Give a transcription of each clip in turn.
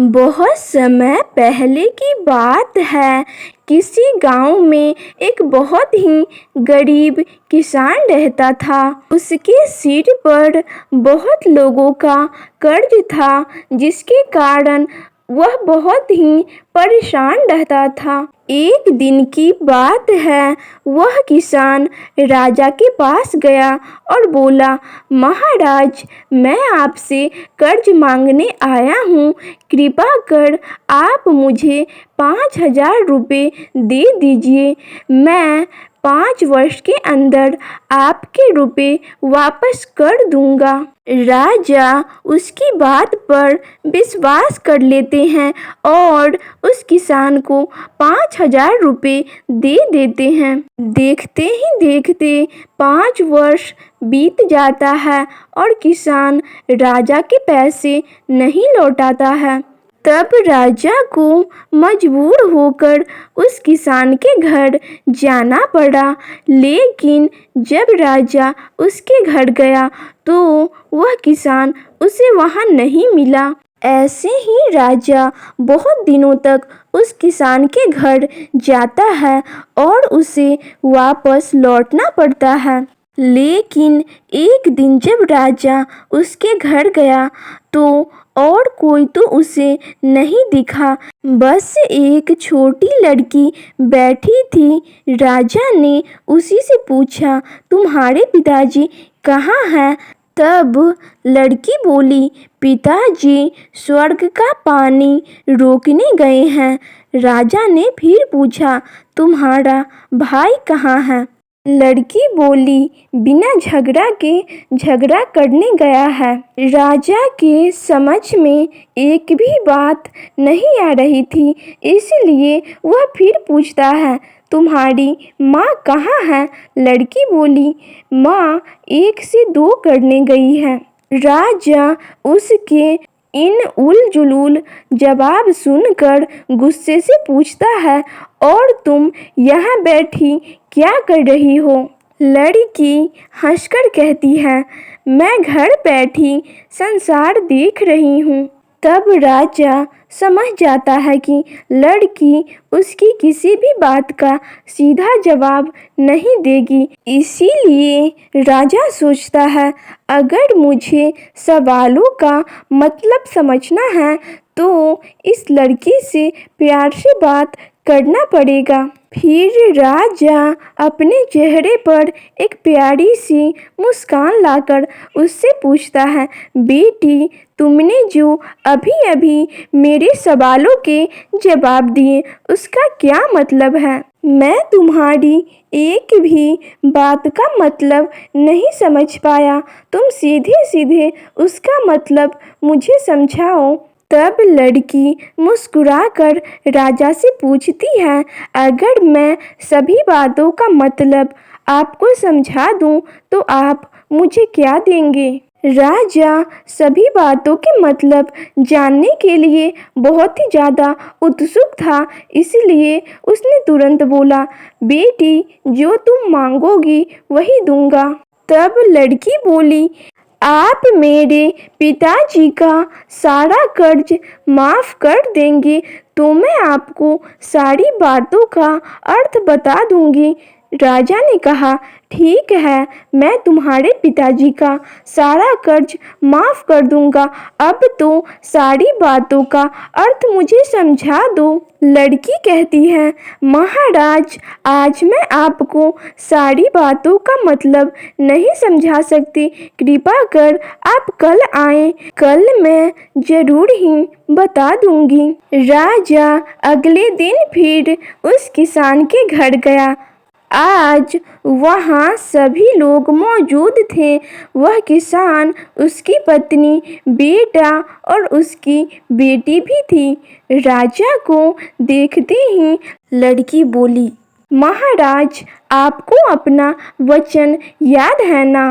बहुत समय पहले की बात है। किसी गांव में एक बहुत ही गरीब किसान रहता था। उसके सिर पर बहुत लोगों का कर्ज था, जिसके कारण वह बहुत ही परेशान रहता था। एक दिन की बात है, वह किसान राजा के पास गया और बोला, महाराज, मैं आपसे कर्ज मांगने आया हूँ। कृपा कर आप मुझे 5,000 रुपये दे दीजिए। मैं 5 वर्ष के अंदर आपके रुपए वापस कर दूंगा। राजा उसकी बात पर विश्वास कर लेते हैं और उस किसान को 5,000 रुपये दे देते हैं। देखते ही देखते 5 वर्ष बीत जाता है और किसान राजा के पैसे नहीं लौटाता है। तब राजा को मजबूर होकर उस किसान के घर जाना पड़ा। लेकिन जब राजा उसके घर गया तो वह किसान उसे वहां नहीं मिला। ऐसे ही राजा बहुत दिनों तक उस किसान के घर जाता है और उसे वापस लौटना पड़ता है। लेकिन एक दिन जब राजा उसके घर गया तो और कोई तो उसे नहीं दिखा, बस एक छोटी लड़की बैठी थी। राजा ने उसी से पूछा, तुम्हारे पिताजी कहाँ हैं? तब लड़की बोली, पिताजी स्वर्ग का पानी रोकने गए हैं। राजा ने फिर पूछा, तुम्हारा भाई कहाँ है? लड़की बोली, बिना झगड़ा के झगड़ा करने गया है। राजा के समझ में एक भी बात नहीं आ रही थी, इसलिए वह फिर पूछता है, तुम्हारी माँ कहाँ है? लड़की बोली, माँ 1 से 2 करने गई है। राजा उसके इन उल-जुलूल जवाब सुनकर गुस्से से पूछता है, और तुम यहाँ बैठी क्या कर रही हो? लड़की हंसकर कहती है, मैं घर बैठी संसार देख रही हूँ। तब राजा समझ जाता है कि लड़की उसकी किसी भी बात का सीधा जवाब नहीं देगी। इसीलिए राजा सोचता है, अगर मुझे सवालों का मतलब समझना है तो इस लड़की से प्यार से बात करना पड़ेगा। फिर राजा अपने चेहरे पर एक प्यारी सी मुस्कान लाकर उससे पूछता है, बेटी, तुमने जो अभी अभी मेरे सवालों के जवाब दिए, उसका क्या मतलब है? मैं तुम्हारी एक भी बात का मतलब नहीं समझ पाया। तुम सीधे सीधे उसका मतलब मुझे समझाओ। तब लड़की मुस्कुराकर राजा से पूछती है, अगर मैं सभी बातों का मतलब आपको समझा दूं तो आप मुझे क्या देंगे? राजा सभी बातों के मतलब जानने के लिए बहुत ही ज़्यादा उत्सुक था, इसलिए उसने तुरंत बोला, बेटी, जो तुम मांगोगी वही दूंगा। तब लड़की बोली, आप मेरे पिताजी का सारा कर्ज माफ़ कर देंगे तो मैं आपको सारी बातों का अर्थ बता दूंगी। राजा ने कहा, ठीक है, मैं तुम्हारे पिताजी का सारा कर्ज माफ़ कर दूंगा। अब तो सारी बातों का अर्थ मुझे समझा दो। लड़की कहती है, महाराज, आज मैं आपको सारी बातों का मतलब नहीं समझा सकती। कृपा कर आप कल आएं, कल मैं जरूर ही बता दूंगी। राजा अगले दिन फिर उस किसान के घर गया। आज वहाँ सभी लोग मौजूद थे। वह किसान, उसकी पत्नी, बेटा और उसकी बेटी भी थी। राजा को देखते ही लड़की बोली, महाराज, आपको अपना वचन याद है ना?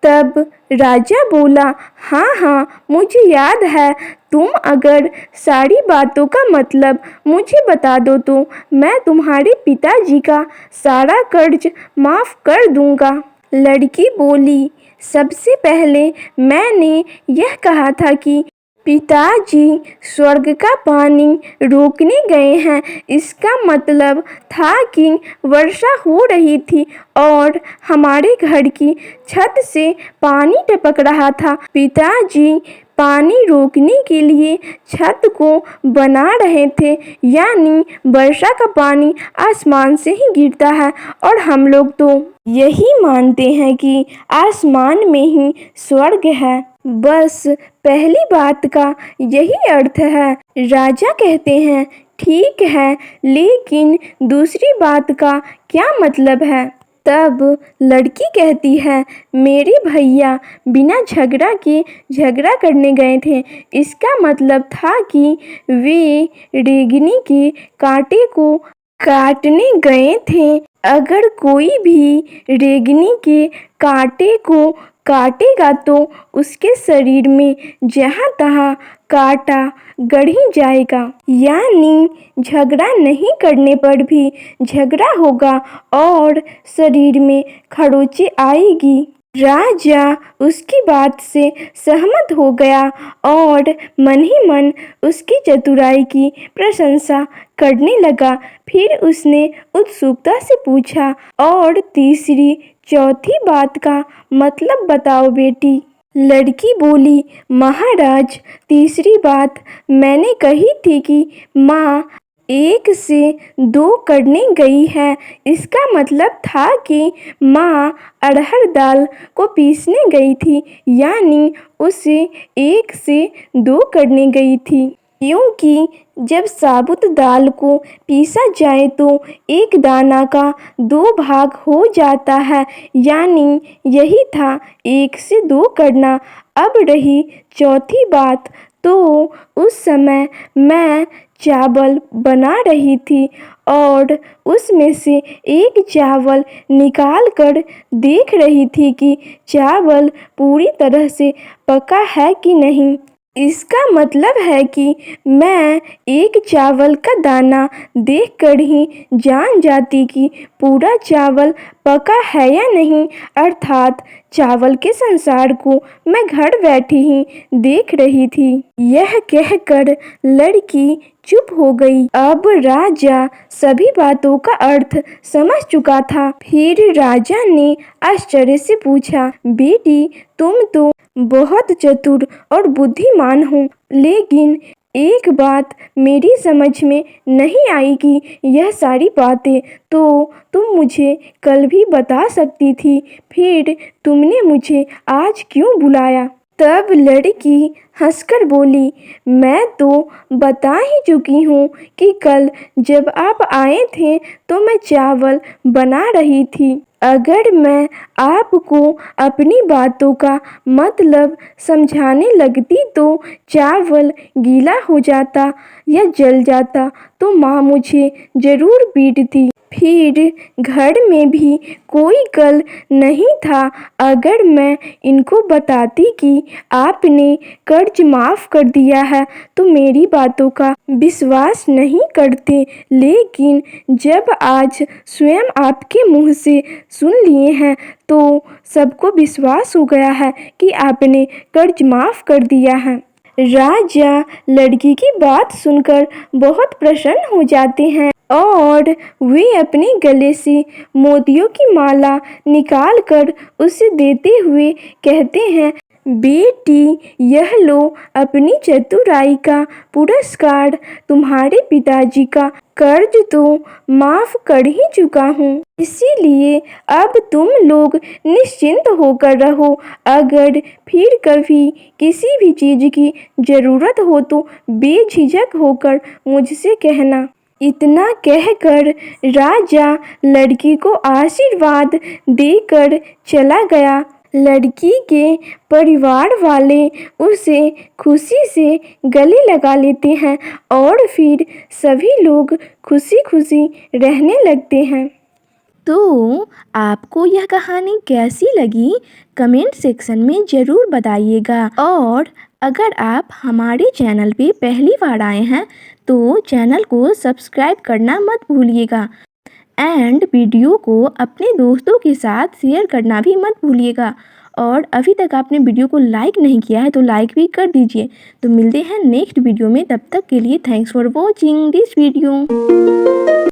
तब राजा बोला, हाँ हाँ, मुझे याद है। तुम अगर सारी बातों का मतलब मुझे बता दो तो मैं तुम्हारे पिताजी का सारा कर्ज माफ़ कर दूंगा। लड़की बोली, सबसे पहले मैंने यह कहा था कि पिताजी स्वर्ग का पानी रोकने गए हैं। इसका मतलब था कि वर्षा हो रही थी और हमारे घर की छत से पानी टपक रहा था। पिताजी पानी रोकने के लिए छत को बना रहे थे, यानी वर्षा का पानी आसमान से ही गिरता है और हम लोग तो यही मानते हैं कि आसमान में ही स्वर्ग है। बस पहली बात का यही अर्थ है। राजा कहते हैं ठीक है, लेकिन दूसरी बात का क्या मतलब है? तब लड़की कहती है मेरे भैया बिना झगड़ा के झगड़ा करने गए थे। इसका मतलब था कि वे रेंगनी के कांटे को काटने गए थे। अगर कोई भी रेंगनी के कांटे को काटेगा तो उसके शरीर में जहाँ तहाँ कांटा गड़ ही जाएगा, यानी झगड़ा नहीं करने पर भी झगड़ा होगा और शरीर में खरोंचें आएगी। राजा उसकी बात से सहमत हो गया और मन ही मन उसकी चतुराई की प्रशंसा करने लगा। फिर उसने उत्सुकता से पूछा, और तीसरी चौथी बात का मतलब बताओ बेटी। लड़की बोली, महाराज, तीसरी बात मैंने कही थी कि माँ 1 से 2 करने गई है। इसका मतलब था कि माँ अरहर दाल को पीसने गई थी, यानी उसे 1 से 2 करने गई थी। क्योंकि जब साबुत दाल को पीसा जाए तो एक दाना का 2 भाग हो जाता है, यानी यही था 1 से 2 करना। अब रही चौथी बात, तो उस समय मैं चावल बना रही थी और उसमें से एक चावल निकाल कर देख रही थी कि चावल पूरी तरह से पका है कि नहीं। इसका मतलब है कि मैं एक चावल का दाना देखकर ही जान जाती कि पूरा चावल पका है या नहीं, अर्थात चावल के संसार को मैं घर बैठी ही देख रही थी। यह कहकर लड़की चुप हो गई। अब राजा सभी बातों का अर्थ समझ चुका था। फिर राजा ने आश्चर्य से पूछा, बेटी, तुम तो बहुत चतुर और बुद्धिमान हो, लेकिन एक बात मेरी समझ में नहीं आई कि यह सारी बातें तो तुम मुझे कल भी बता सकती थी, फिर तुमने मुझे आज क्यों बुलाया? तब लड़की हंसकर बोली, मैं तो बता ही चुकी हूँ कि कल जब आप आए थे तो मैं चावल बना रही थी। अगर मैं आपको अपनी बातों का मतलब समझाने लगती तो चावल गीला हो जाता या जल जाता तो माँ मुझे ज़रूर पीटती। फिर घर में भी कोई कल नहीं था। अगर मैं इनको बताती कि आपने कर्ज माफ़ कर दिया है तो मेरी बातों का विश्वास नहीं करते, लेकिन जब आज स्वयं आपके मुंह से सुन लिए हैं तो सबको विश्वास हो गया है कि आपने कर्ज माफ़ कर दिया है। राजा लड़की की बात सुनकर बहुत प्रसन्न हो जाते हैं और वे अपने गले से मोतियों की माला निकालकर उसे देते हुए कहते हैं, बेटी, यह लो अपनी चतुराई का पुरस्कार। तुम्हारे पिताजी का कर्ज तो माफ़ कर ही चुका हूँ, इसीलिए अब तुम लोग निश्चिंत होकर रहो। अगर फिर कभी किसी भी चीज़ की ज़रूरत हो तो बेझिझक होकर मुझसे कहना। इतना कहकर राजा लड़की को आशीर्वाद देकर चला गया। लड़की के परिवार वाले उसे खुशी से गले लगा लेते हैं और फिर सभी लोग खुशी खुशी रहने लगते हैं। तो आपको यह कहानी कैसी लगी कमेंट सेक्शन में ज़रूर बताइएगा, और अगर आप हमारे चैनल पे पहली बार आए हैं तो चैनल को सब्सक्राइब करना मत भूलिएगा एंड वीडियो को अपने दोस्तों के साथ शेयर करना भी मत भूलिएगा। और अभी तक आपने वीडियो को लाइक नहीं किया है तो लाइक भी कर दीजिए। तो मिलते हैं नेक्स्ट वीडियो में, तब तक के लिए thanks for watching this video.